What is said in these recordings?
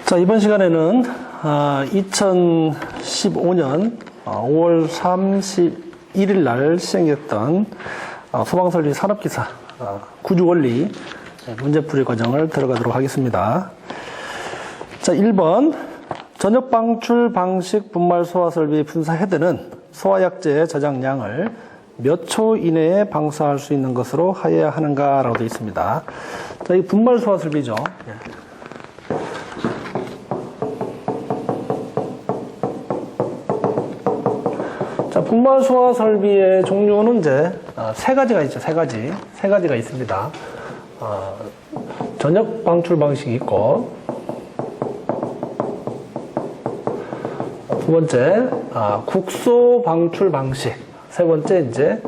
자, 이번 시간에는 2015년 5월 31일 날 시행했던 소방설비 산업기사 구주원리 문제풀이 과정을 들어가도록 하겠습니다. 자, 1번 전역 방출 방식 분말 소화 설비 분사 헤드는 소화약재 저장량을 몇 초 이내에 방사할 수 있는 것으로 하여야 하는가라고 되어 있습니다. 자, 이 분말 소화 설비죠. 자, 분말 소화 설비의 종류는 이제 세 가지가 있죠. 세 가지가 있습니다. 전역 방출 방식이 있고, 두 번째 국소 방출 방식, 세 번째 이제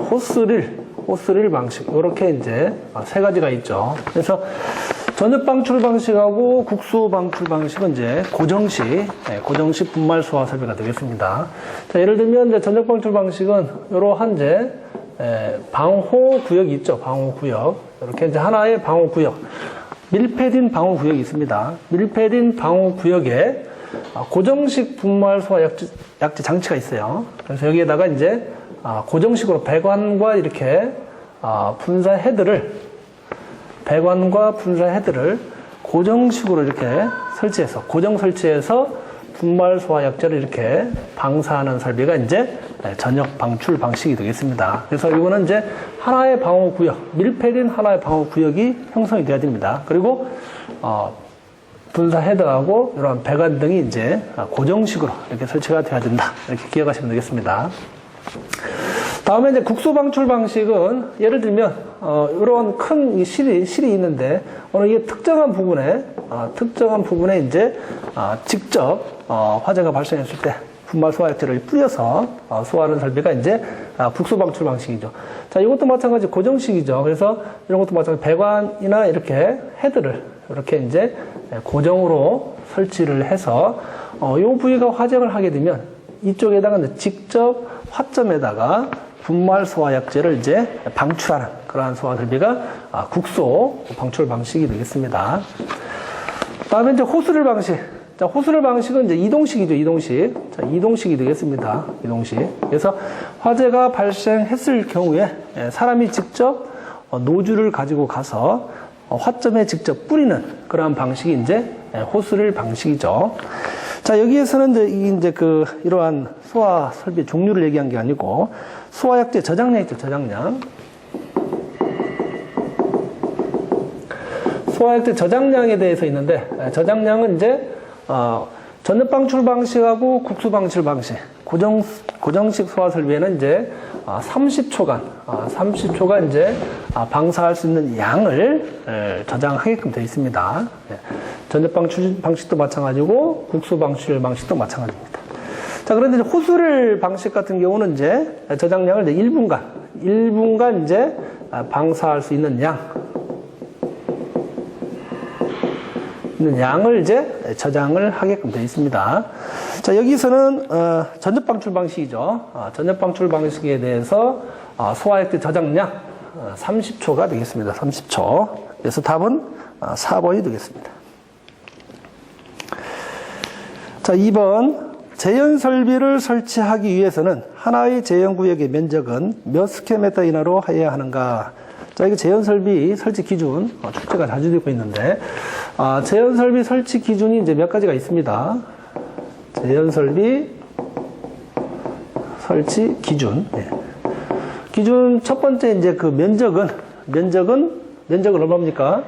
호스릴 방식, 이렇게 이제 세 가지가 있죠. 그래서 전역 방출 방식하고 국소 방출 방식은 이제 고정식 분말 소화 설비가 되겠습니다. 자, 예를 들면 이제 전역 방출 방식은 이러한 이제 방호 구역이 있죠. 방호 구역. 이렇게 이제 하나의 방호 구역, 밀폐된 방호 구역이 있습니다. 밀폐된 방호 구역에 고정식 분말 소화 약재 장치가 있어요. 그래서 여기에다가 이제 고정식으로 배관과 이렇게 분사 헤드를 고정식으로 이렇게 설치해서, 고정 설치해서 분말 소화 약재를 이렇게 방사하는 설비가 이제 전역 방출 방식이 되겠습니다. 그래서 이거는 이제 하나의 방호 구역, 밀폐된 하나의 방호 구역이 형성이 돼야 됩니다. 그리고 분사 헤드하고 이런 배관 등이 이제 고정식으로 이렇게 설치가 돼야 된다. 이렇게 기억하시면 되겠습니다. 다음에 이제 국소 방출 방식은 예를 들면 이런 큰 실이 있는데 어느 이게 특정한 부분에 이제 직접 화재가 발생했을 때 분말 소화 약재를 뿌려서 소화하는 설비가 이제 국소 방출 방식이죠. 자, 이것도 마찬가지 고정식이죠. 그래서 이런 것도 마찬가지 배관이나 이렇게 헤드를 이렇게 이제 고정으로 설치를 해서 이 부위가 화재를 하게 되면 이쪽에다가 이제 직접 화점에다가 분말 소화 약재를 이제 방출하는 그러한 소화 설비가 국소 방출 방식이 되겠습니다. 다음에 이제 호스릴 방식. 자, 호스릴 방식은 이제 이동식이죠. 자, 이동식이 되겠습니다. 이동식. 그래서 화재가 발생했을 경우에 사람이 직접 노즐을 가지고 가서 화점에 직접 뿌리는 그러한 방식이 이제 호스릴 방식이죠. 자, 여기에서는 이제 이러한 소화 설비 종류를 얘기한 게 아니고 소화약재 저장량 있죠. 소화약재 저장량에 대해서 있는데, 저장량은 이제 전역 방출 방식하고 국소 방출 방식, 고정식 소화 설비에는 이제 30초간 이제 방사할 수 있는 양을 저장하게끔 되어 있습니다. 전역 방출 방식도 마찬가지고 국소 방출 방식도 마찬가지입니다. 자, 그런데 이제 호스릴 방식 같은 경우는 이제 저장량을 이제 1분간 이제 방사할 수 있는 양을 이제 저장을 하게끔 되어 있습니다. 자, 여기서는 전역 방출 방식이죠. 전역 방출 방식에 대해서 소화약재 저장량 30초가 되겠습니다. 30초. 그래서 답은 4번이 되겠습니다. 자, 2번 제연 설비를 설치하기 위해서는 하나의 제연 구역의 면적은 몇 스퀘어미터 이내로 하여야 하는가? 자, 이거 제연 설비 설치 기준 축제가 자주 되고 있는데, 제연 설비 설치 기준이 이제 몇 가지가 있습니다. 제연 설비 설치 기준. 기준 첫 번째 이제 그 면적은 얼마입니까?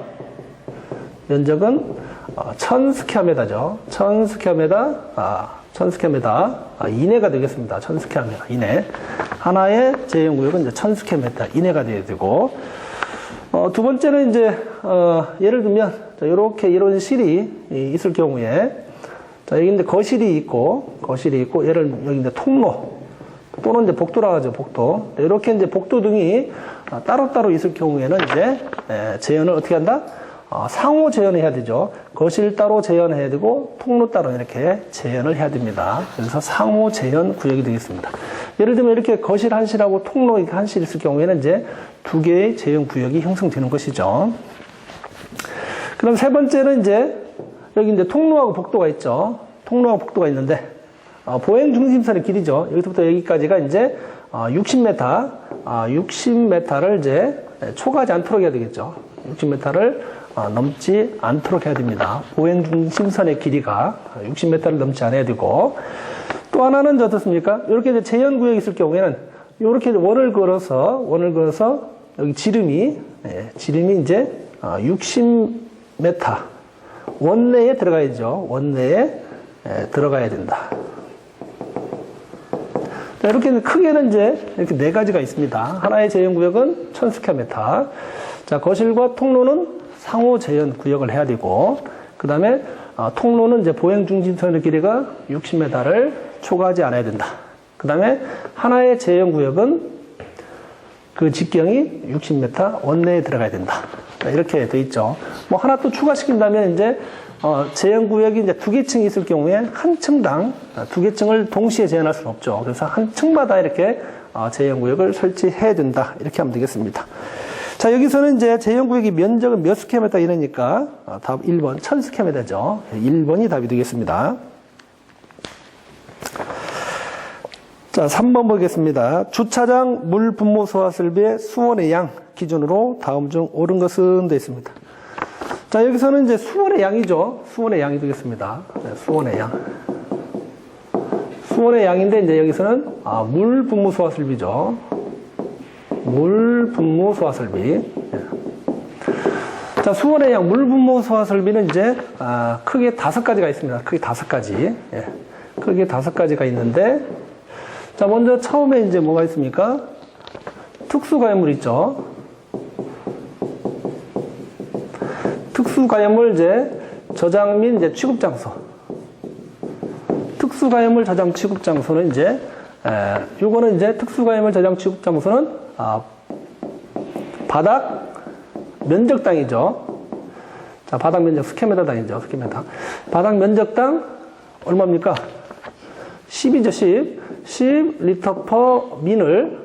면적은 1000스퀘어미터죠. 1000스퀘어미터 이내가 되겠습니다. 1000스퀘어미터 이내. 하나의 제연 구역은 이제 1000스퀘어미터 이내가 되어야 되고, 두 번째는 이제 예를 들면 이렇게 이런 실이 있을 경우에, 자, 여기 이제 거실이 있고 여기 이제 통로 또는 이제 복도라고 하죠. 복도. 이렇게 이제 복도 등이 따로따로 있을 경우에는 이제 제연을 어떻게 한다? 상호 제연해야 되죠. 거실 따로 제연해야 되고 통로 따로 이렇게 제연을 해야 됩니다. 그래서 상호 제연 구역이 되겠습니다. 예를 들면 이렇게 거실 한 실하고 통로 한 실 있을 경우에는 이제 두 개의 제연 구역이 형성되는 것이죠. 그럼 세 번째는 이제 여기 이제 통로하고 복도가 있죠. 통로하고 복도가 있는데, 보행 중심선의 길이죠. 여기서부터 여기까지가 이제 60m, 60m를 이제 초과하지 않도록 해야 되겠죠. 60m를 넘지 않도록 해야 됩니다. 보행 중심선의 길이가 60m를 넘지 않아야 되고, 또 하나는 어떻습니까? 이렇게 이제 제한 구역이 있을 경우에는 이렇게 원을 걸어서 여기 지름이 이제 60m 원내에 들어가야죠. 원내에 들어가야 된다. 자, 이렇게 크게는 이제 이렇게 네 가지가 있습니다. 하나의 제한 구역은 1000스퀘어미터. 자, 거실과 통로는 상호 제한 구역을 해야 되고, 그 다음에 통로는 이제 보행 중심선의 길이가 60m를 초과하지 않아야 된다. 그 다음에 하나의 제한 구역은 그 직경이 60m 원내에 들어가야 된다. 이렇게 돼 있죠. 뭐 하나 또 추가시킨다면 이제 제한 구역이 이제 두 개 층이 있을 경우에 한 층당 두 개 층을 동시에 제한할 수는 없죠. 그래서 한 층마다 이렇게 제한 구역을 설치해야 된다. 이렇게 하면 되겠습니다. 자, 여기서는 이제 제한 구역의 면적은 몇 스퀘어미터 이러니까 답 1번 1000스퀘어미터죠. 1번이 답이 되겠습니다. 자, 3번 보겠습니다. 주차장 물 분모 소화 설비의 수원의 양 기준으로 다음 중 옳은 것은 되어 있습니다. 자, 여기서는 이제 수원의 양이죠. 수원의 양이 되겠습니다. 네, 수원의 양. 수원의 양인데 이제 여기서는 물 분무 소화 설비죠. 물 분무 소화 설비. 네. 자, 수원의 양 물 분무 소화 설비는 이제 크게 5가지가 있습니다. 크게 5가지. 예. 크게 5가지가 있는데, 자, 먼저 처음에 이제 뭐가 있습니까? 특수가연물 있죠. 특수가연물 이제 저장 및 이제 취급 장소. 특수가연물 저장 취급 장소는 이제 요거는 이제 특수가연물 저장 취급 장소는 바닥 면적당이죠. 자, 바닥 면적 스퀘어미터당이죠. 스퀘어미터. 바닥 면적당 얼마입니까? 10이죠. 10 리터 퍼 민을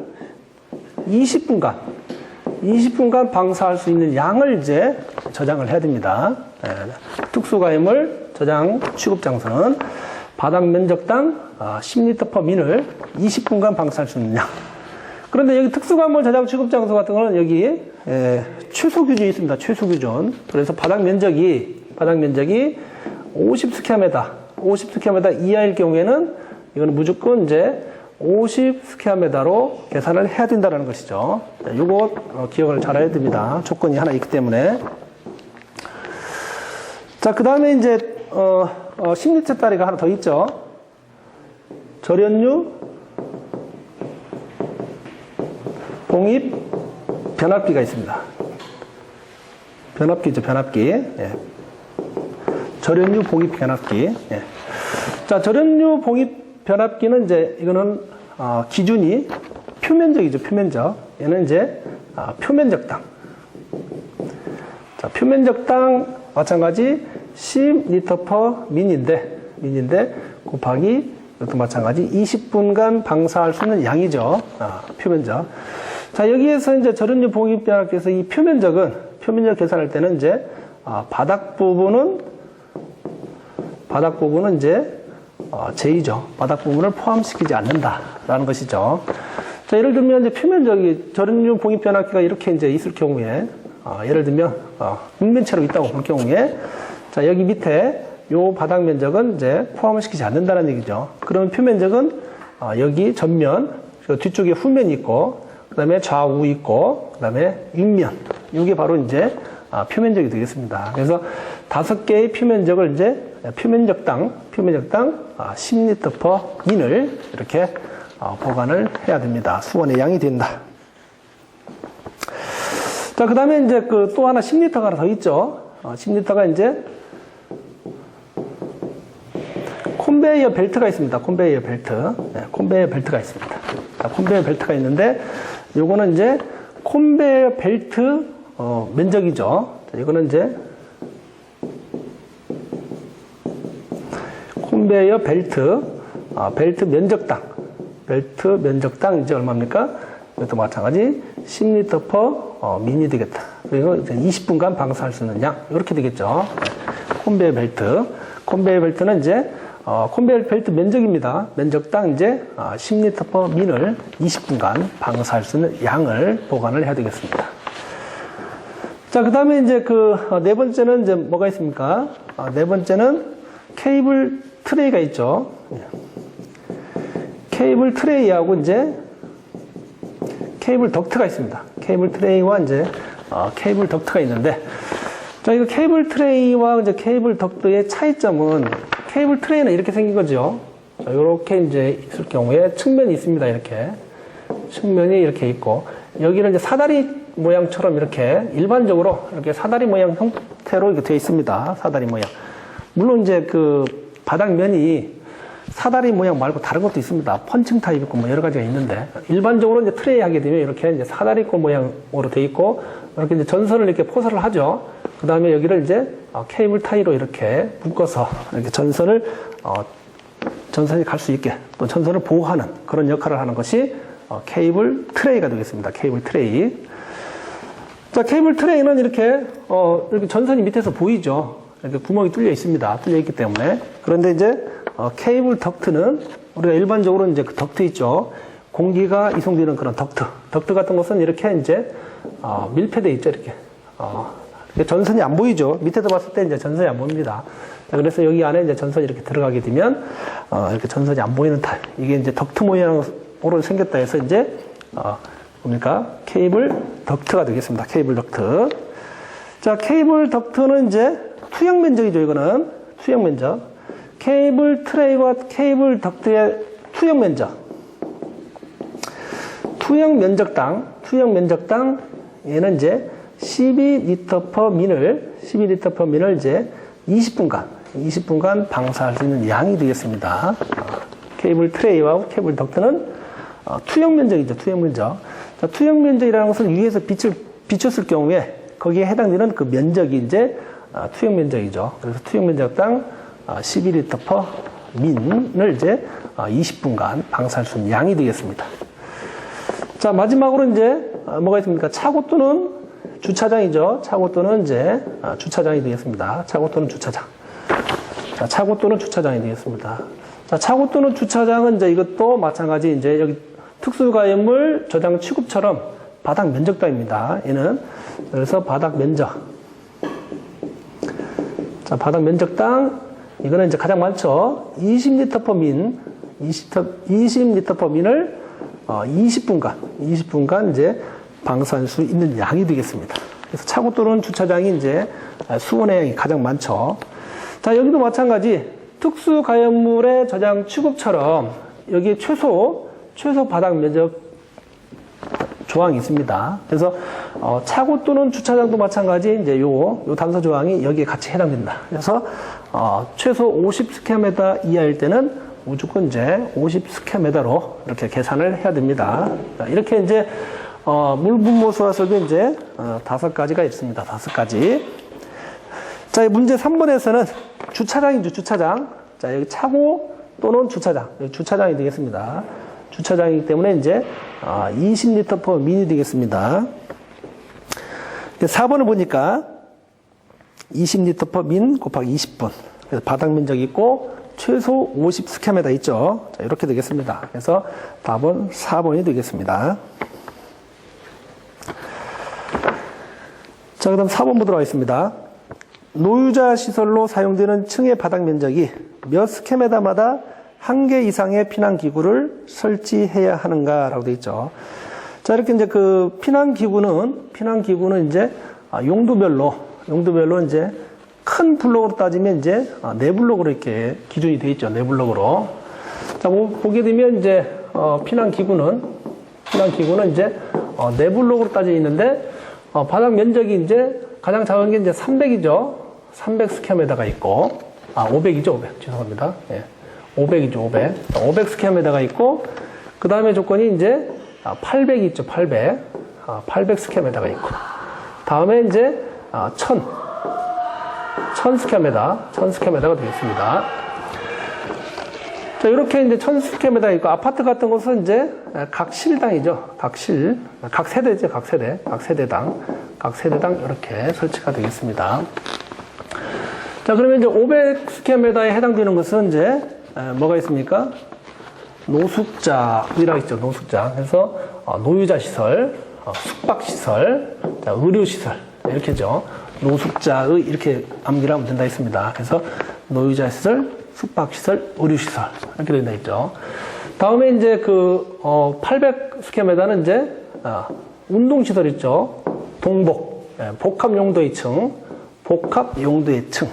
20분간 방사할 수 있는 양을 이제 저장을 해야 됩니다. 특수가염물 저장 취급 장소는 바닥 면적당 10리터 퍼 민을 20분간 방사할 수 있는 양. 그런데 여기 특수가염물 저장 취급 장소 같은 거는 여기 최소 기준이 있습니다. 최소 기준. 그래서 바닥 면적이 50스퀘어미터 이하일 경우에는 이거는 무조건 이제 50스퀘어미터로 계산을 해야 된다는 것이죠. 요거 기억을 잘 해야 됩니다. 조건이 하나 있기 때문에. 자, 그 다음에 이제 10리터짜리가 하나 더 있죠. 절연류 봉입 변압기가 있습니다. 변압기죠, 변압기. 예. 절연류 봉입 변압기. 예. 자, 절연류 봉입 변압기는 이제 이거는 기준이 표면적이죠. 표면적. 얘는 이제 표면적당. 자, 표면적당 마찬가지 10리터 퍼 민인데 곱하기 이것도 마찬가지 20분간 방사할 수 있는 양이죠. 표면적. 자, 여기에서 이제 절연류 봉입 변압기에서 이 표면적 계산할 때는 이제 바닥 부분은 이제 제이죠. 바닥 부분을 포함시키지 않는다라는 것이죠. 자, 예를 들면 이제 표면적이 절연류 봉입 변압기가 이렇게 이제 있을 경우에, 예를 들면 육면체로 있다고 볼 경우에, 자, 여기 밑에 요 바닥 면적은 이제 포함을 시키지 않는다는 얘기죠. 그러면 표면적은 여기 전면, 뒤쪽에 후면이 있고, 그다음에 좌우 있고, 그다음에 윗면, 이게 바로 이제 표면적이 되겠습니다. 그래서 5개의 표면적을 이제 표면적당 10리터 퍼 민을 이렇게 보관을 해야 됩니다. 수원의 양이 된다. 자, 그 다음에 이제 또 하나 10리터가 하나 더 있죠. 10리터가 이제 콘베이어 벨트가 있습니다. 콘베이어 벨트. 네, 콘베이어 벨트가 있습니다. 자, 콘베이어 벨트가 있는데 요거는 이제 콘베이어 벨트 면적이죠. 자, 이거는 이제 콘베이어 벨트 면적당 이제 얼마입니까? 이것도 마찬가지 10리터 퍼 민이 되겠다. 그리고 이제 20분간 방사할 수 있는 양 이렇게 되겠죠. 컨베이어 벨트. 컨베이어 벨트는 이제 컨베이어 벨트 면적입니다. 면적당 이제 10L/min을 20분간 방사할 수 있는 양을 보관을 해야 되겠습니다. 자, 그 다음에 이제 네 번째는 이제 뭐가 있습니까? 네 번째는 케이블 트레이가 있죠. 케이블 트레이하고 이제 케이블 덕트가 있습니다. 케이블 트레이와 이제 케이블 덕트가 있는데, 자, 이거 케이블 트레이와 이제 케이블 덕트의 차이점은, 케이블 트레이는 이렇게 생긴 거죠. 자, 이렇게 이제 있을 경우에 측면이 있습니다. 이렇게 측면이 이렇게 있고, 여기는 이제 사다리 모양처럼 이렇게 일반적으로 이렇게 사다리 모양 형태로 이렇게 되어 있습니다. 사다리 모양. 물론 이제 바닥면이 사다리 모양 말고 다른 것도 있습니다. 펀칭 타입 있고 뭐 여러 가지가 있는데, 일반적으로 이제 트레이 하게 되면 이렇게 이제 사다리꼴 모양으로 되어 있고, 이렇게 이제 전선을 이렇게 포설을 하죠. 그 다음에 여기를 이제 케이블 타이로 이렇게 묶어서 이렇게 전선이 갈 수 있게, 또 전선을 보호하는 그런 역할을 하는 것이 케이블 트레이가 되겠습니다. 케이블 트레이. 자, 케이블 트레이는 이렇게 전선이 밑에서 보이죠. 이렇게 구멍이 뚫려 있습니다. 뚫려 있기 때문에. 그런데 이제 케이블 덕트는 우리가 일반적으로 이제 그 덕트 있죠. 공기가 이송되는 그런 덕트. 덕트 같은 것은 이렇게 이제 밀폐되어 있죠. 이렇게. 전선이 안 보이죠. 밑에서 봤을 때 이제 전선이 안 보입니다. 그래서 여기 안에 이제 전선이 이렇게 들어가게 되면 이렇게 전선이 안 보이는 타입. 이게 이제 덕트 모양으로 생겼다 해서 이제 뭡니까? 케이블 덕트가 되겠습니다. 케이블 덕트. 자, 케이블 덕트는 이제 투영 면적이죠. 이거는 투영 면적. 케이블 트레이와 케이블 덕트의 투영 면적. 투영 면적당 얘는 이제 12L/min을 이제 20분간 방사할 수 있는 양이 되겠습니다. 케이블 트레이와 케이블 덕트는 투영 면적이죠. 투영 면적. 자, 투영 면적이라는 것은 위에서 빛을 비췄을 경우에 거기에 해당되는 그 면적이 이제 투영 면적이죠. 그래서 투영 면적당 12L/min을 이제 20분간 방사할 수 있는 양이 되겠습니다. 자, 마지막으로 이제 뭐가 있습니까? 차고 또는 주차장이죠. 차고 또는 이제 주차장이 되겠습니다. 차고 또는 주차장. 자, 차고 또는 주차장이 되겠습니다. 자, 차고 또는 주차장은 이제 이것도 마찬가지 이제 여기 특수가염물 저장 취급처럼 바닥 면적당입니다. 얘는. 그래서 바닥 면적. 자, 바닥 면적당, 이거는 이제 가장 많죠. 20L/min, 20L/min을 20분간 이제 방사할 수 있는 양이 되겠습니다. 그래서 차고 또는 주차장이 이제 수온의 양이 가장 많죠. 자, 여기도 마찬가지 특수 가염물의 저장 취급처럼 여기에 최소 바닥 면적 조항이 있습니다. 그래서 차고 또는 주차장도 마찬가지 이제 요 단서 조항이 여기에 같이 해당된다. 그래서 최소 50스퀘어미터 이하일 때는 무조건 이제 50스퀘어미터로 이렇게 계산을 해야 됩니다. 자, 이렇게 이제 물 분모 수화설도 이제 5가지가 있습니다. 5가지. 자, 문제 3번에서는 주차장이죠. 주차장. 자, 여기 차고 또는 주차장. 여기 주차장이 되겠습니다. 주차장이기 때문에 이제 20L/min이 되겠습니다. 4번을 보니까 20L/min 곱하기 20분. 그래서 바닥 면적이 있고 최소 50스퀘어미터 있죠. 자, 이렇게 되겠습니다. 그래서 답은 4번이 되겠습니다. 자, 그 다음 4번 보도록 하겠습니다. 노유자 시설로 사용되는 층의 바닥 면적이 몇 스퀘어미터마다 1개 이상의 피난기구를 설치해야 하는가라고 되어 있죠. 자, 이렇게 이제 피난기구는 이제 용도별로 이제 큰 블록으로 따지면 이제 4블록으로 이렇게 기준이 되어 있죠. 4블록으로. 자, 보게 되면 이제 피난기구는 이제 4블록으로 따져 있는데 바닥 면적이 이제 가장 작은 게 이제 300이죠. 300 스퀘어미터가 있고 500이죠. 500. 죄송합니다. 예. 500이죠. 500. 500 스퀘어미터가 있고 그 다음에 조건이 이제 800이 있죠. 800. 800 스퀘어미터가 있고 다음에 이제 1000 스퀘어미터가 되겠습니다. 자, 이렇게 이제 1000 스퀘어미터가 있고 아파트 같은 것은 이제 각 실당이죠. 각 세대죠. 각 세대당 이렇게 설치가 되겠습니다. 자, 그러면 이제 500스퀘어미터에 해당되는 것은 이제 뭐가 있습니까? 노숙자의라고 있죠. 노숙자. 그래서 노유자 시설, 숙박 시설, 자, 의료 시설 이렇게죠. 노숙자의 이렇게 암기를 하면 된다 했습니다. 그래서 노유자 시설, 숙박 시설, 의료 시설 이렇게 된다 했죠. 다음에 이제 그 800스퀘어미터는 이제 운동 시설 있죠. 동복, 복합 용도의 층, 복합 용도의 층.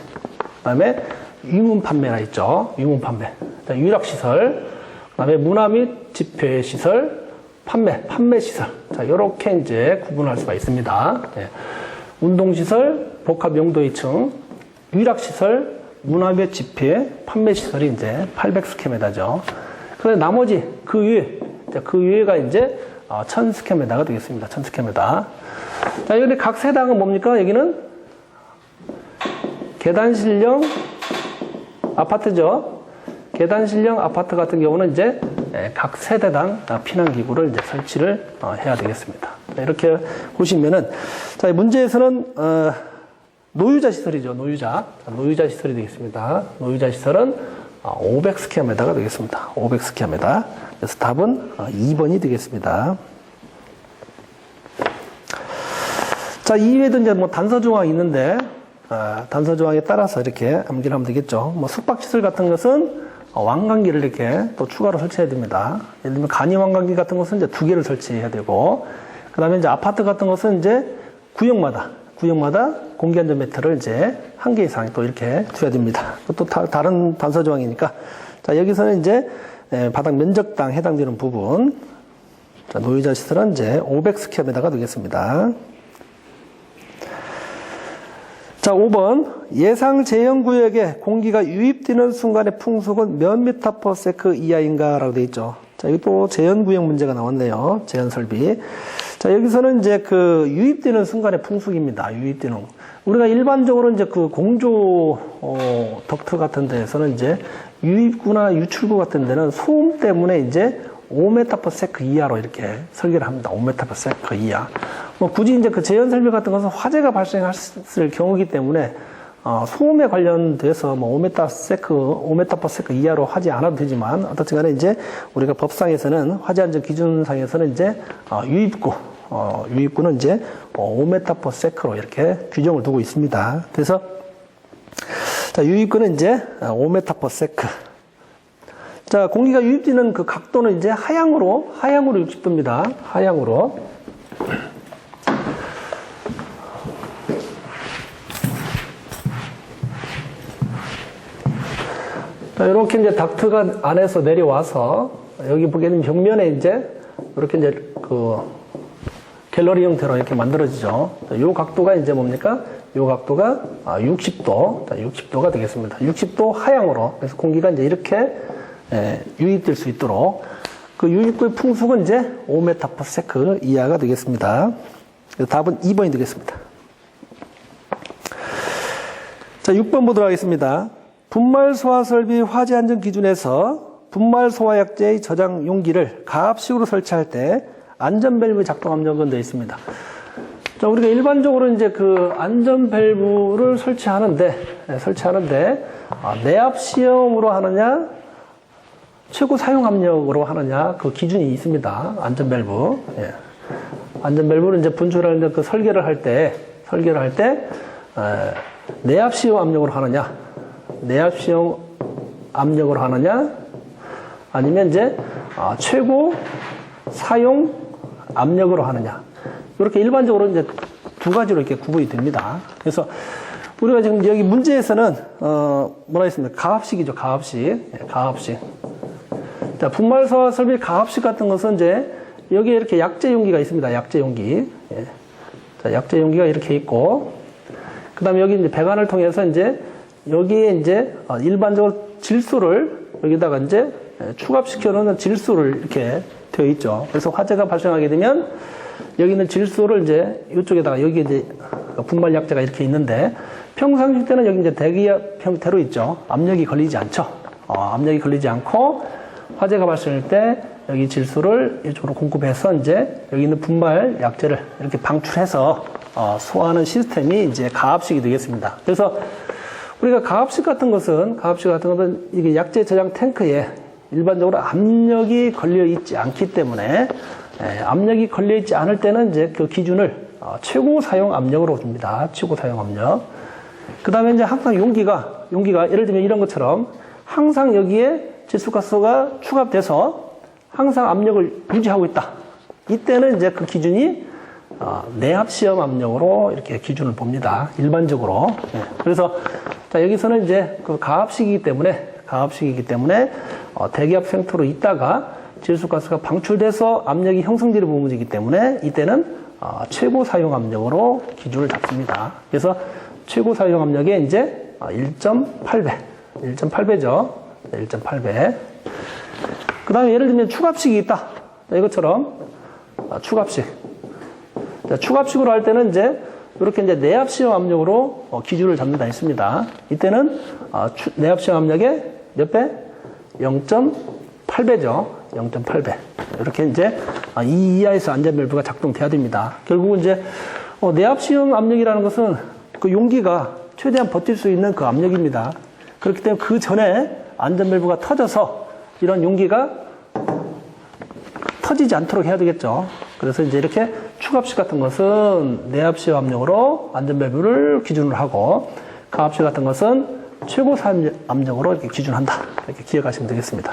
그다음에 유문 판매가 있죠. 유문 판매. 유락 시설. 그다음에 문화 및 집회 시설, 판매 시설. 자, 이렇게 이제 구분할 수가 있습니다. 예. 운동 시설, 복합 용도의 층, 유락 시설, 문화 및 집회, 판매 시설이 이제 800스퀘어미터죠. 그래서 나머지 그 위에가 이제 1000스퀘어미터가 되겠습니다. 1000스퀘어미터. 자, 여기 각 세당은 뭡니까? 여기는 계단실형 아파트죠. 계단실형 아파트 같은 경우는 이제 각 세대당 피난기구를 이제 설치를 해야 되겠습니다. 이렇게 보시면은, 자, 문제에서는, 노유자 시설이죠. 노유자 시설이 되겠습니다. 노유자 시설은 500스퀘어미터가 되겠습니다. 500스퀘어미터. 그래서 답은 2번이 되겠습니다. 자, 이외에도 이제 뭐 단서 조항이 있는데, 단서 조항에 따라서 이렇게 암기를 하면 되겠죠. 뭐 숙박시설 같은 것은 왕관기를 이렇게 또 추가로 설치해야 됩니다. 예를 들면 간이 왕관기 같은 것은 이제 2개를 설치해야 되고, 그 다음에 이제 아파트 같은 것은 이제 구역마다 공기안전 매트를 이제 1개 이상 또 이렇게 두어야 됩니다. 또 다른 단서 조항이니까. 자, 여기서는 이제 바닥 면적당 해당되는 부분. 자, 노유자 시설은 이제 500스퀘어미터가 되겠습니다. 자, 5번. 예상 제형구역에 공기가 유입되는 순간의 풍속은 몇 미터 퍼 세크 이하인가? 라고 되어 있죠. 자, 여기 또 제한구역 문제가 나왔네요. 제한 설비. 자, 여기서는 이제 그 유입되는 순간의 풍속입니다. 유입되는. 우리가 일반적으로 이제 그 공조, 덕트 같은 데에서는 이제 유입구나 유출구 같은 데는 소음 때문에 이제 5m per second 이하로 이렇게 설계를 합니다. 5m per second 이하. 뭐 굳이 이제 그 제한 설비 같은 것은 화재가 발생했을 경우이기 때문에 소음에 관련돼서 뭐 5m per second 이하로 하지 않아도 되지만 어떻든 간에 이제 우리가 법상에서는 화재 안전 기준상에서는 이제 유입구는 이제 5m per second로 이렇게 규정을 두고 있습니다. 그래서 자, 유입구는 이제 5m per second. 자, 공기가 유입되는 그 각도는 이제 하향으로 유입됩니다. 하향으로. 자, 이렇게 이제 닥트가 안에서 내려와서 여기 보게 되면 벽면에 이제 이렇게 이제 그 갤러리 형태로 이렇게 만들어지죠. 자, 요 각도가 이제 뭡니까? 요 각도가 60도. 자, 60도가 되겠습니다. 60도 하향으로. 그래서 공기가 이제 이렇게 유입될 수 있도록 그 유입구의 풍속은 이제 5m per second 이하가 되겠습니다. 그래서 답은 2번이 되겠습니다. 자, 6번 보도록 하겠습니다. 분말 소화 설비 화재 안전 기준에서 분말 소화 약제의 저장 용기를 가압식으로 설치할 때 안전 밸브 작동 압력은 되어 있습니다. 자, 우리가 일반적으로 이제 그 안전 밸브를 설치하는데 내압 시험으로 하느냐 최고 사용 압력으로 하느냐 그 기준이 있습니다. 안전 밸브. 예. 안전 밸브는 이제 분출하는데 그 설계를 할 때 내압 시험 압력으로 하느냐, 내압 시험 압력으로 하느냐, 아니면 이제 최고 사용 압력으로 하느냐. 이렇게 일반적으로 이제 두 가지로 이렇게 구분이 됩니다. 그래서 우리가 지금 여기 문제에서는 뭐라 했습니까? 가압식이죠. 가압식. 예, 가압식. 자, 분말 소화 설비 가압식 같은 것은 이제 여기에 이렇게 약재 용기가 있습니다. 약재 용기. 예. 자, 약재 용기가 이렇게 있고, 그 다음에 여기 이제 배관을 통해서 이제 여기에 이제 일반적으로 질소를 여기다가 이제 추갑시켜 놓는 질소를 이렇게 되어 있죠. 그래서 화재가 발생하게 되면 여기 있는 질소를 이제 이쪽에다가 여기 이제 분말 약재가 이렇게 있는데 평상시 때는 여기 이제 대기압 형태로 있죠. 압력이 걸리지 않죠. 압력이 걸리지 않고 화재가 발생할 때 여기 질소를 이쪽으로 공급해서 이제 여기 있는 분말 약재를 이렇게 방출해서 소화하는 시스템이 이제 가압식이 되겠습니다. 그래서 우리가 가압식 같은 것은 이게 약재 저장 탱크에 일반적으로 압력이 걸려 있지 않기 때문에 압력이 걸려 있지 않을 때는 이제 그 기준을 최고 사용 압력으로 줍니다. 최고 사용 압력. 그 다음에 이제 항상 용기가 예를 들면 이런 것처럼 항상 여기에 질소가스가 추가돼서 항상 압력을 유지하고 있다. 이때는 이제 그 기준이 내압 시험 압력으로 이렇게 기준을 봅니다. 일반적으로. 그래서 자, 여기서는 이제 그 가압식이기 때문에 대기압 생토로 있다가 질소가스가 방출돼서 압력이 형성되는 부분이기 때문에 이때는 최고 사용 압력으로 기준을 잡습니다. 그래서 최고 사용 압력에 이제 1.8배죠. 1.8배. 그 다음에 예를 들면 축압식이 있다. 자, 이것처럼 축압식. 자, 축압식으로 할 때는 이제 이렇게 이제 내압 시험 압력으로 기준을 잡는다 했습니다. 이때는 내압 시험 압력의 몇 배? 0.8배죠. 0.8배. 이렇게 이제 이 이하에서 안전밸브가 작동돼야 됩니다. 결국은 이제 내압 시험 압력이라는 것은 그 용기가 최대한 버틸 수 있는 그 압력입니다. 그렇기 때문에 그 전에 안전밸브가 터져서 이런 용기가 터지지 않도록 해야 되겠죠. 그래서 이제 이렇게 축압식 같은 것은 내압 시험 압력으로 안전밸브를 기준으로 하고 가압식 같은 것은 최고 사용 압력으로 이렇게 기준한다. 이렇게 기억하시면 되겠습니다.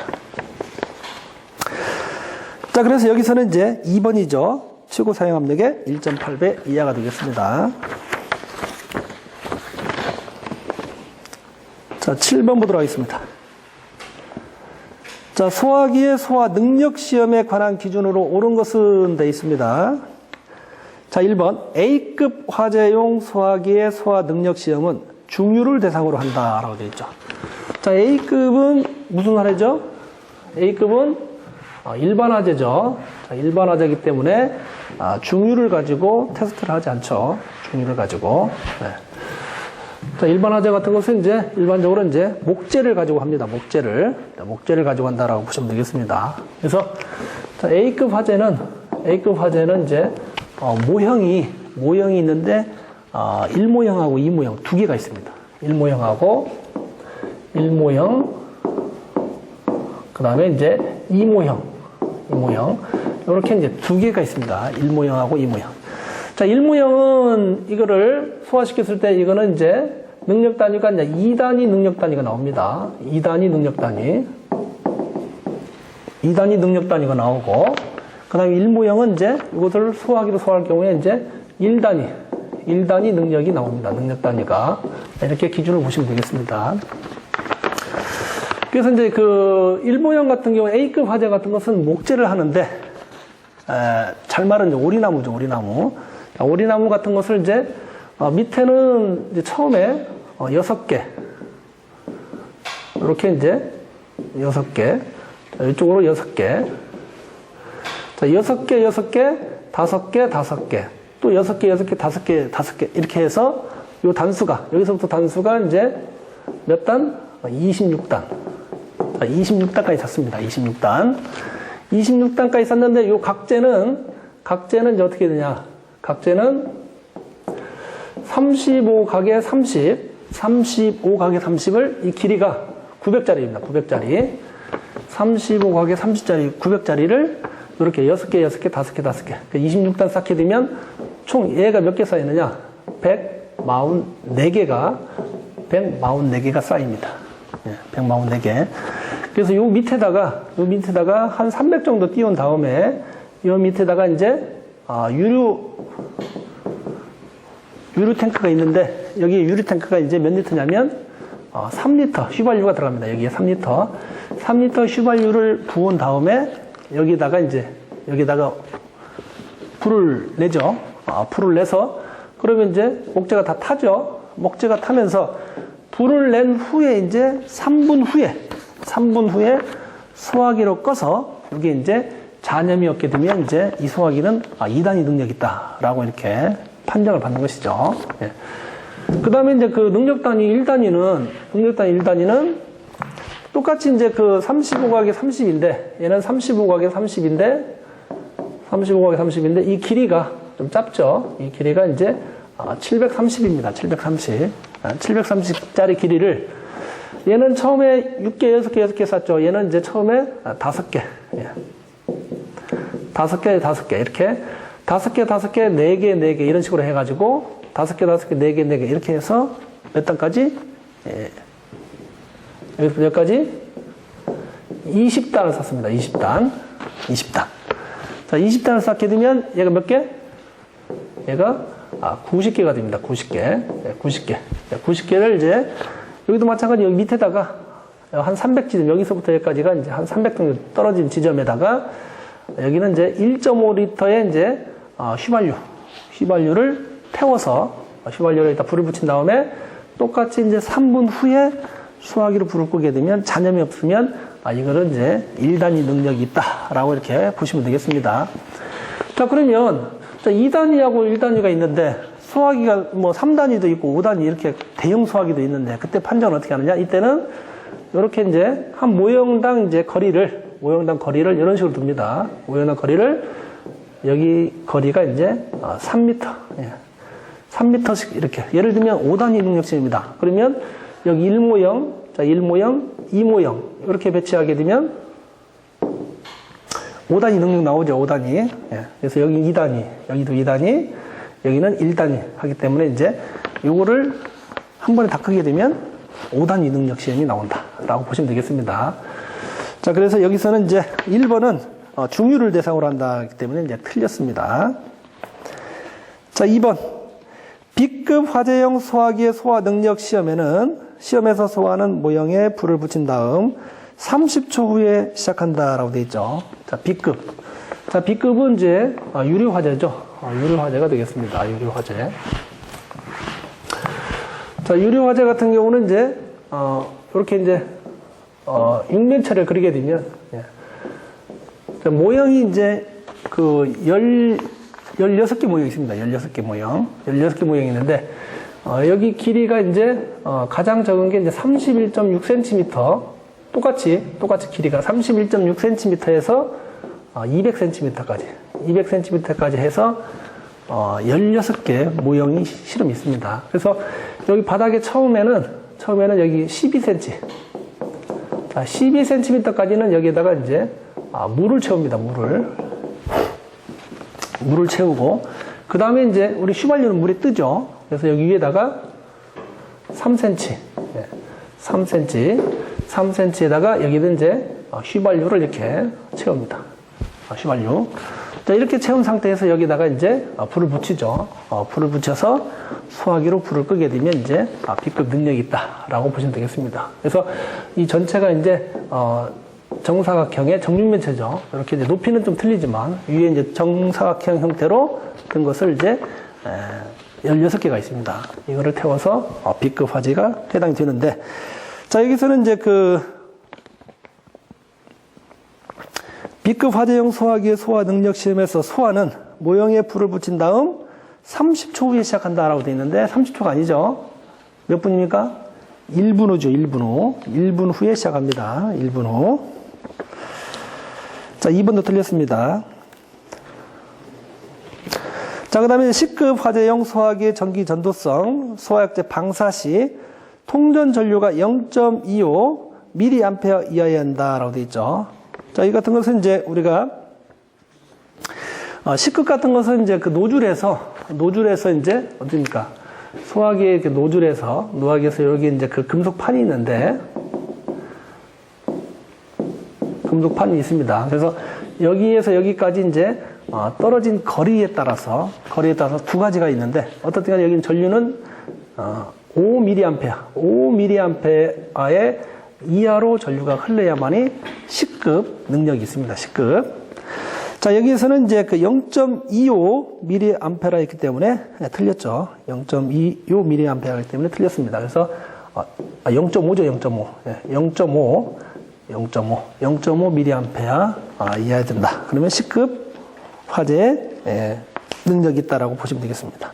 자, 그래서 여기서는 이제 2번이죠. 최고 사용 압력의 1.8배 이하가 되겠습니다. 자, 7번 보도록 하겠습니다. 자, 소화기의 소화 능력 시험에 관한 기준으로 옳은 것은 되어 있습니다. 자, 1번 A급 화재용 소화기의 소화 능력 시험은 중유를 대상으로 한다라고 되어 있죠. 자, A급은 무슨 화재죠? A급은 일반 화재죠. 자, 일반 화재이기 때문에 중유를 가지고 테스트를 하지 않죠. 중유를 가지고. 네. 자, 일반 화재 같은 것은 이제 일반적으로 이제 목재를 가지고 합니다. 목재를 가지고 한다라고 보시면 되겠습니다. 그래서 자, A급 화재는 이제 모형이 있는데 1모형하고 2모형 두 개가 있습니다. 1모형하고 1모형 그다음에 이제 2모형 이렇게 이제 두 개가 있습니다. 1모형하고 2모형. 자, 1모형은 이거를 소화시켰을 때 이거는 이제 능력 단위가 이제 2단위 능력 단위가 나옵니다. 2단위 능력 단위가 나오고, 그 다음에 1모형은 이제 이것을 소화기로 소화할 경우에 이제 1단위 능력이 나옵니다. 능력 단위가. 이렇게 기준을 보시면 되겠습니다. 그래서 이제 그 1모형 같은 경우 A급 화재 같은 것은 목재를 하는데, 잘 말은 이제 오리나무죠, 오리나무. 오리나무 같은 것을 이제 밑에는 이제 처음에 6개 이렇게 이제 6개 이쪽으로 6개 자 6개 5개 또 6개 5개 이렇게 해서 요 단수가 여기서부터 단수가 이제 몇 단? 26단 자, 26단까지 샀습니다. 26단까지 샀는데 요 각재는 이제 어떻게 되냐 각재는 35각에 30을 이 길이가 900짜리입니다. 900짜리 35각에 30짜리 900짜리를 이렇게 6개 5개 26단 쌓게 되면 총 얘가 몇 개 쌓이느냐 144개가 쌓입니다. 144개. 그래서 요 밑에다가 한 300 정도 띄운 다음에 요 밑에다가 이제 유류 탱크가 있는데 여기 유류 탱크가 이제 몇 리터냐면 3리터 휘발유가 들어갑니다. 여기에 3리터 휘발유를 부은 다음에 여기다가 불을 내죠. 불을 내서 그러면 이제 목재가 다 타죠. 목재가 타면서 불을 낸 후에 이제 3분 후에 소화기로 꺼서 이게 이제 잔염이 없게 되면 이제 이 소화기는 2단위 능력이 있다라고 이렇게 판정을 받는 것이죠. 예. 그 다음에 이제 그 능력 단위 1단위는 똑같이 이제 그 35각에 30인데 얘는 35각에 30인데 이 길이가 좀 짧죠. 이 길이가 이제 730입니다. 730. 730짜리 길이를 얘는 처음에 6개, 6개, 6개 쌌죠. 얘는 이제 처음에 5개. 예. 5개, 5개. 이렇게 5개, 5개, 4개, 4개 이런 식으로 해가지고 5개, 5개, 4개, 4개 이렇게 해서 몇 단까지? 예. 여기까지 20단을 샀습니다. 20단. 20단. 자, 20단을 쌓게 되면 얘가 몇 개? 얘가 90개가 됩니다. 90개. 네, 90개. 네, 90개를 이제 여기도 마찬가지 여기 밑에다가 한 300지점 여기서부터 여기까지가 이제 한 300 정도 떨어진 지점에다가 여기는 이제 1.5리터의 이제 휘발유를 태워서 휘발유를 일단 불을 붙인 다음에 똑같이 이제 3분 후에 수화기로 불을 끄게 되면 잔염이 없으면 이거는 이제 1단위 능력이 있다라고 이렇게 보시면 되겠습니다. 자, 그러면 2단위하고 1단위가 있는데 수화기가 뭐 3단위도 있고 5단위 이렇게 대형 수화기도 있는데 그때 판정을 어떻게 하느냐? 이때는 이렇게 이제 한 모형당 거리를 이런 식으로 둡니다. 모형당 거리를 여기 거리가 이제 3m. 예. 3m씩 이렇게. 예를 들면 5단위 능력치입니다. 그러면 여기 1모형, 자, 1모형, 2모형 이렇게 배치하게 되면 5단위 능력 나오죠. 5단위. 예. 그래서 여기 2단위, 여기도 2단위, 여기는 1단위 하기 때문에 이제 요거를 한 번에 다 끄게 되면 5단위 능력 시험이 나온다라고 보시면 되겠습니다. 자, 그래서 여기서는 이제 1번은 중유를 대상으로 한다기 때문에 이제 틀렸습니다. 자, 2번. B급 화재형 소화기의 소화 능력 시험에는 시험에서 소화하는 모형에 불을 붙인 다음 30초 후에 시작한다라고 되어 있죠. 자, B급. 자, B급은 이제 유리 화재죠. 유리 화재가 되겠습니다. 유리 화재. 자, 유리 화재 같은 경우는 이제 이렇게 이제 육면체를 그리게 되면 예. 모형이 이제 그 16개 모형이 있습니다. 16개 모형. 16개 모형이 있는데 여기 길이가 이제 가장 적은 게 이제 31.6cm. 똑같이 길이가 31.6cm에서 200cm까지. 200cm까지 해서 16개 모형이 실험이 있습니다. 그래서 여기 바닥에 처음에는 여기 12cm. 자, 12cm까지는 여기에다가 이제 물을 채웁니다. 물을 채우고 그 다음에 이제 우리 휘발유는 물에 뜨죠. 그래서 여기 위에다가 3cm, 3cm에다가 여기는 이제 휘발유를 이렇게 채웁니다. 휘발유. 자, 이렇게 채운 상태에서 여기다가 이제 불을 붙이죠. 불을 붙여서 소화기로 불을 끄게 되면 이제 B급 능력이 있다라고 보시면 되겠습니다. 그래서 이 전체가 이제 정사각형의 정육면체죠. 이렇게 이제 높이는 좀 틀리지만 위에 이제 정사각형 형태로 된 것을 이제 16개가 있습니다. 이거를 태워서 B급 화재가 해당이 되는데, 자, 여기서는 이제 B급 화재형 소화기의 소화 능력 시험에서 소화는 모형에 불을 붙인 다음 30초 후에 시작한다라고 되어 있는데 30초가 아니죠. 몇 분입니까? 1분 후죠. 1분 후. 1분 후에 시작합니다. 1분 후. 자, 2번도 틀렸습니다. 자, 그 다음에 C급 화재형 소화기의 전기 전도성, 소화약제 방사 시 통전 전류가 0.25mA 이하여야 한다라고 되어 있죠. 자, 이 같은 것은 이제 우리가 C급 같은 것은 이제 그 노즐에서 이제 어딥니까? 소화기의 이렇게 노즐에서 여기 이제 그 금속판이 있는데 금속판이 있습니다. 그래서 여기에서 여기까지 이제 떨어진 거리에 따라서 두 가지가 있는데 어떻든 간에 여기는 전류는 5mA의 이하로 전류가 흘러야만이 C급 능력이 있습니다. C급. 자, 여기에서는 이제 그 0.25mA가 있기 때문에 틀렸죠. 0.25mA이기 때문에 틀렸습니다. 그래서 0.5죠. 0.5mA 이하야 된다. 그러면 C급 화재의 능력이 있다라고 보시면 되겠습니다.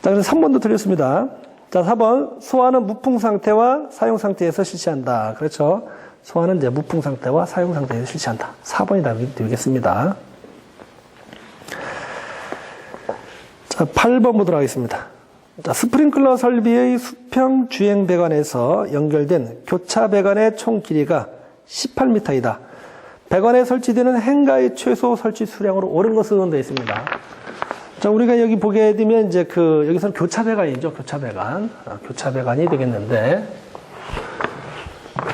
자, 그래서 3번도 틀렸습니다. 자, 4번. 소화는 무풍 상태와 사용 상태에서 실시한다. 그렇죠. 소화는 이제 무풍 상태와 사용 상태에서 실시한다. 4번이 답이 되겠습니다. 자, 8번 보도록 하겠습니다. 자, 스프링클러 설비의 수평 주행 배관에서 연결된 교차 배관의 총 길이가 18m이다. 배관에 설치되는 행가의 최소 설치 수량으로 옳은 것은 되어 있습니다. 자, 우리가 여기 보게 되면 이제 여기서는 교차 배관이죠. 교차 배관. 교차 배관이 되겠는데.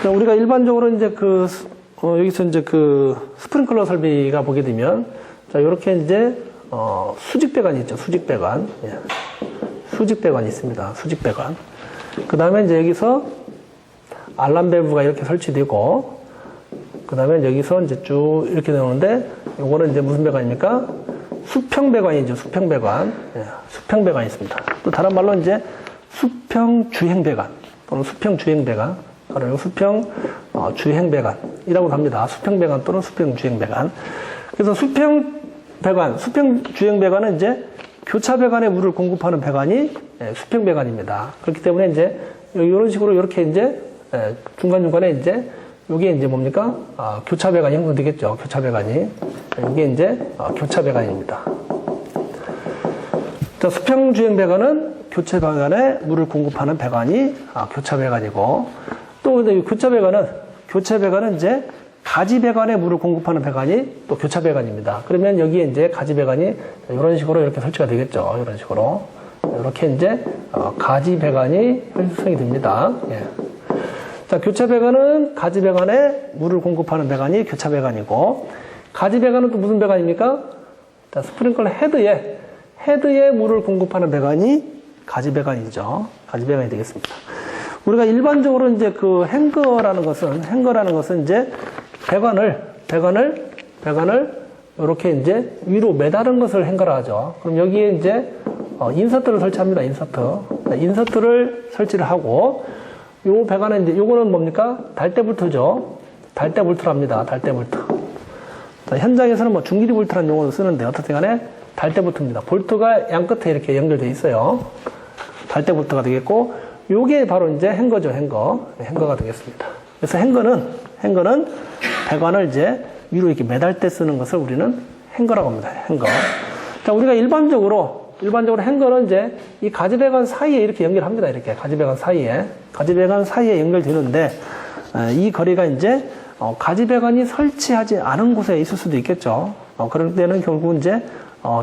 자, 우리가 일반적으로 이제 여기서 이제 스프링클러 설비가 보게 되면, 자, 요렇게 이제, 수직 배관이 있죠. 수직 배관. 예. 수직 배관이 있습니다. 수직 배관. 그 다음에 이제 여기서 알람 밸브가 이렇게 설치되고, 그 다음에 여기서 이제 쭉 이렇게 나오는데, 요거는 이제 무슨 배관입니까? 수평 배관이죠. 수평 배관. 예. 수평 배관이 있습니다. 또 다른 말로 이제 수평 주행 배관 또는 수평 주행 배관, 그리고 수평 주행 배관이라고 합니다. 수평 배관 또는 수평 주행 배관. 그래서 수평 배관, 수평 주행 배관은 이제 교차 배관에 물을 공급하는 배관이 수평 배관입니다. 그렇기 때문에 이제 이런 식으로 이렇게 이제 중간중간에 이제 이게 이제 뭡니까? 교차 배관이 형성되겠죠. 교차 배관이. 이게 이제 교차 배관입니다. 자, 수평 주행 배관은 교차 배관에 물을 공급하는 배관이 교차 배관이고, 또 근데 이 교차 배관은 이제 가지 배관에 물을 공급하는 배관이 또 교차 배관입니다. 그러면 여기에 이제 가지 배관이 이런 식으로 이렇게 설치가 되겠죠. 이런 식으로. 이렇게 이제 가지 배관이 형성이 됩니다. 예. 자, 교차 배관은 가지 배관에 물을 공급하는 배관이 교차 배관이고, 가지 배관은 또 무슨 배관입니까? 자, 스프링클러 헤드에 물을 공급하는 배관이 가지 배관이죠. 가지 배관이 되겠습니다. 우리가 일반적으로 이제 행거라는 것은 이제 배관을 이렇게 이제 위로 매다른 것을 행거라 하죠. 그럼 여기에 이제 인서트를 설치합니다. 인서트를 설치를 하고, 요 배관은 이제 요거는 뭡니까? 달대 볼트죠. 달대 볼트랍니다. 달대 볼트. 자, 현장에서는 뭐 중길이 볼트라는 용어도 쓰는데 어떻든 간에 달대 볼트입니다. 볼트가 양 끝에 이렇게 연결되어 있어요. 달대 볼트가 되겠고, 요게 바로 이제 행거죠. 행거가 되겠습니다. 그래서 행거는 배관을 이제 위로 이렇게 매달 때 쓰는 것을 우리는 행거라고 합니다. 행거. 자, 우리가 일반적으로 행거는 이제 이 가지 배관 사이에 이렇게 연결합니다. 이렇게 가지 배관 사이에 연결되는데, 이 거리가 이제 가지 배관이 설치하지 않은 곳에 있을 수도 있겠죠. 그럴 때는 결국 이제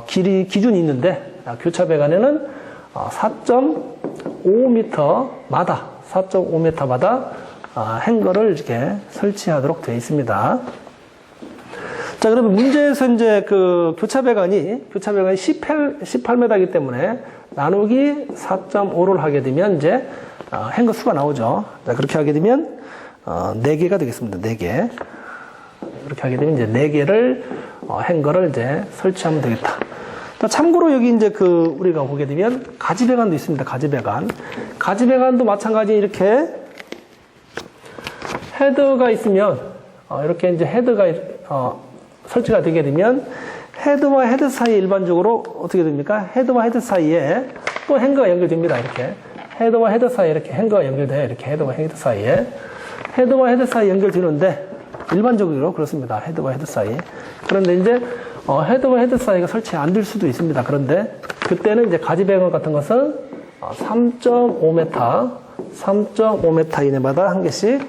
기준이 있는데, 교차 배관에는 4.5m마다 행거를 이렇게 설치하도록 되어 있습니다. 자, 그러면 문제에서 이제 교차 배관이 18m이기 때문에 나누기 4.5를 하게 되면 이제 행거 수가 나오죠. 자, 그렇게 하게 되면 4개가 되겠습니다. 4개. 이렇게 하게 되면 이제 4개를 행거를 이제 설치하면 되겠다. 자, 참고로 여기 이제 우리가 보게 되면 가지 배관도 있습니다. 가지 배관도 마찬가지 이렇게 헤드가 있으면 이렇게 이제 헤드가 설치가 되게 되면 헤드와 헤드 사이에 일반적으로 어떻게 됩니까? 헤드와 헤드 사이에 또 행거가 연결됩니다. 이렇게 헤드와 헤드 사이에 이렇게 행거가 연결돼요. 이렇게 헤드와 헤드 사이에 연결되는데 일반적으로 그렇습니다. 헤드와 헤드 사이. 그런데 이제 헤드와 헤드 사이가 설치 안 될 수도 있습니다. 그런데 그때는 이제 가지 배관 같은 것은 3.5m 이내마다 한 개씩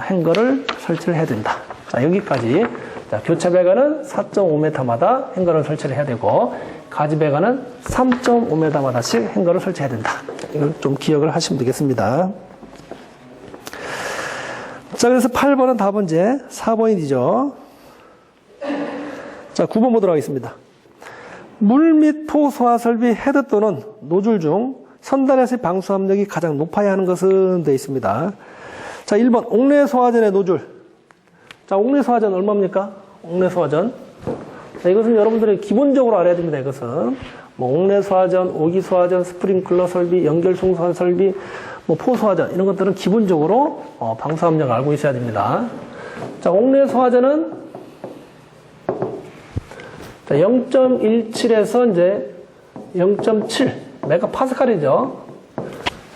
행거를 설치를 해야 된다. 자, 여기까지. 자, 교차 배관은 4.5m마다 행거를 설치를 해야 되고, 가지 배관은 3.5m마다씩 행거를 설치해야 된다. 이걸 좀 기억을 하시면 되겠습니다. 자, 그래서 8번은 답은제 4번이죠. 자, 9번 보도록 하겠습니다. 물 및 포 소화 설비 헤드 또는 노즐 중 선단에서의 방수 압력이 가장 높아야 하는 것은 되어 있습니다. 자, 1번 옥내 소화전의 노즐. 자, 옥내 소화전 얼마입니까? 옥내 소화전. 자, 이것은 여러분들이 기본적으로 알아야 됩니다. 이것은 뭐 옥내 소화전, 오기 소화전, 스프링클러 설비, 연결 송소화 설비, 뭐 포 소화전 이런 것들은 기본적으로 방수 압력을 알고 있어야 됩니다. 자, 옥내 소화전은 0.17에서 이제 0.7 메가파스칼이죠.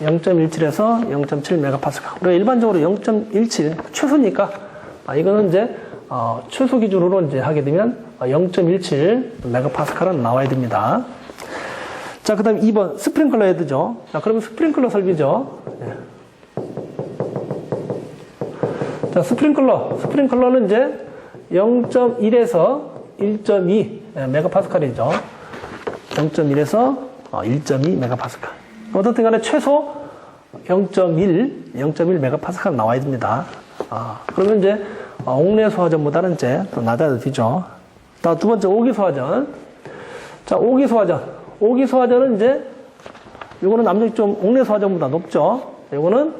0.17에서 0.7 메가파스칼. 우리가 일반적으로 0.17 최소니까 이거는 이제 최소 기준으로 이제 하게 되면 0.17 메가파스칼은 나와야 됩니다. 자, 그 다음에 2번, 스프링클러 헤드죠. 자, 그러면 스프링클러 설비죠. 예. 자, 스프링클러는 이제 0.1에서 1.2 메가파스칼이죠. 0.1에서 1.2 메가파스칼. 어떻든 간에 최소 0.1 메가파스칼 나와야 됩니다. 그러면 이제 옥내 소화전보다는 이제 더 낮아도 되죠. 자, 두 번째, 오기 소화전. 자, 오기 소화전은 이제 요거는 압력이 좀 옥내 소화전보다 높죠. 요거는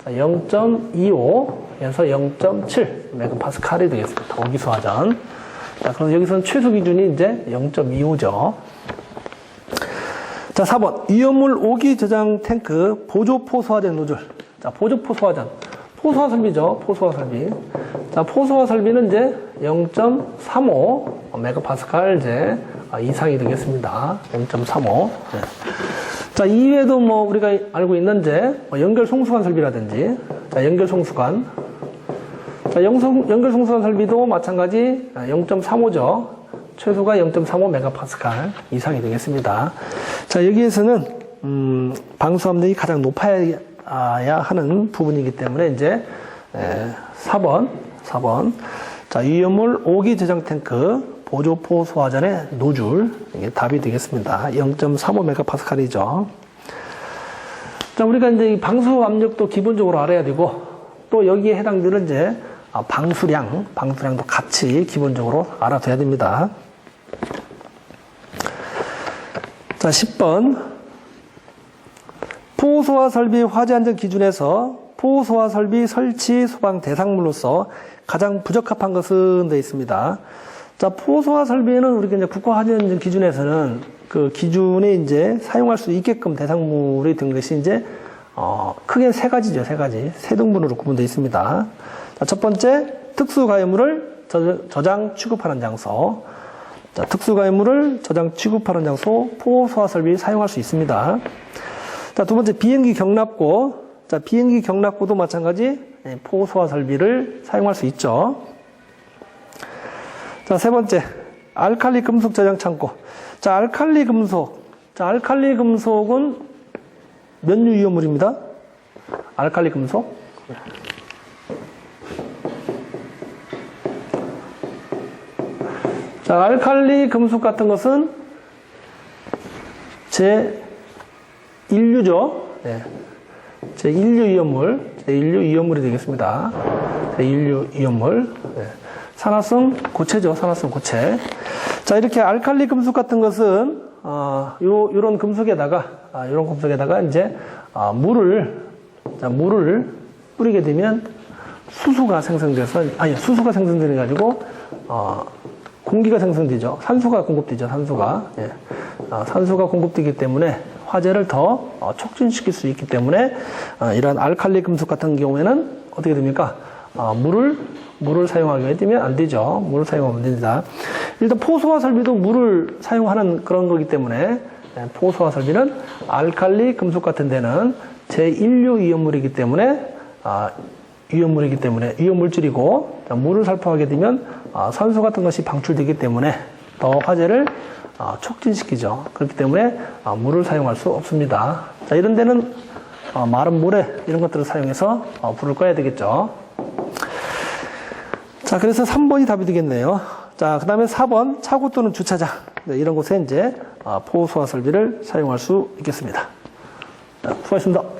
0.25에서 0.7 메가파스칼이 되겠습니다. 오기 소화전. 자, 그럼 여기서는 최소 기준이 이제 0.25죠. 자, 4번. 위험물 오기 저장 탱크 보조포 소화전 노즐. 자, 보조포 소화전. 포소화 설비죠. 포소화 설비. 자, 포소화 설비는 이제 0.35 메가파스칼 이제 이상이 되겠습니다. 0.35. 네. 자, 이외에도 뭐 우리가 알고 있는 이제 연결 송수관 설비라든지, 자, 연결 송수관. 자, 연결 송수관 설비도 마찬가지 0.35죠. 최소가 0.35 메가파스칼 이상이 되겠습니다. 자, 여기에서는 방수 압력이 가장 높아야 하는 부분이기 때문에 이제 4번. 자, 위험물 오기 저장 탱크 보조포 소화전의 노즐, 이게 답이 되겠습니다. 0.35 메가파스칼이죠. 자, 우리가 이제 이 방수 압력도 기본적으로 알아야 되고, 또 여기에 해당되는 이제 방수량도 같이 기본적으로 알아둬야 됩니다. 자, 10번. 포소화 설비 화재 안전 기준에서 포소화 설비 설치 소방 대상물로서 가장 부적합한 것은 되어 있습니다. 자, 포소화 설비에는 우리가 이제 국가화재안전 기준에서는 그 기준에 이제 사용할 수 있게끔 대상물이 든 것이 이제 크게 세 가지죠. 세 등분으로 구분되어 있습니다. 자, 첫 번째, 특수가해물을 저장 취급하는 장소. 자, 특수가해물을 저장 취급하는 장소 포소화 설비 사용할 수 있습니다. 자, 두 번째, 비행기 경납고. 자, 비행기 경납고도 마찬가지 포소화 설비를 사용할 수 있죠. 자, 세 번째, 알칼리 금속 저장 창고. 자, 알칼리 금속은 면류 위험물입니다. 알칼리 금속. 자, 알칼리 금속 같은 것은 제1류죠. 네. 제1류 위험물이 되겠습니다. 제1류 위험물. 네. 산화성 고체죠. 산화성 고체. 자, 이렇게 알칼리 금속 같은 것은 요런 금속에다가 이제 물을 뿌리게 되면 수소가 생성돼 가지고 공기가 생성되죠. 산소가 공급되죠. 예. 산소가 공급되기 때문에 화재를 더 촉진시킬 수 있기 때문에 이러한 알칼리 금속 같은 경우에는 어떻게 됩니까? 물을 사용하게 되면 안 되죠. 물을 사용하면 안 됩니다. 일단 포소화 설비도 물을 사용하는 그런 거기 때문에 포소화 설비는 알칼리 금속 같은 데는 제1류 위험물이기 때문에 위험물질이고 물을 살포하게 되면 산소 같은 것이 방출되기 때문에 더 화재를 촉진시키죠. 그렇기 때문에 물을 사용할 수 없습니다. 자, 이런 데는 마른 모래 이런 것들을 사용해서 불을 꺼야 되겠죠. 자, 그래서 3번이 답이 되겠네요. 자, 그 다음에 4번 차고 또는 주차장 이런 곳에 이제 포소화 설비를 사용할 수 있겠습니다. 자, 수고하셨습니다.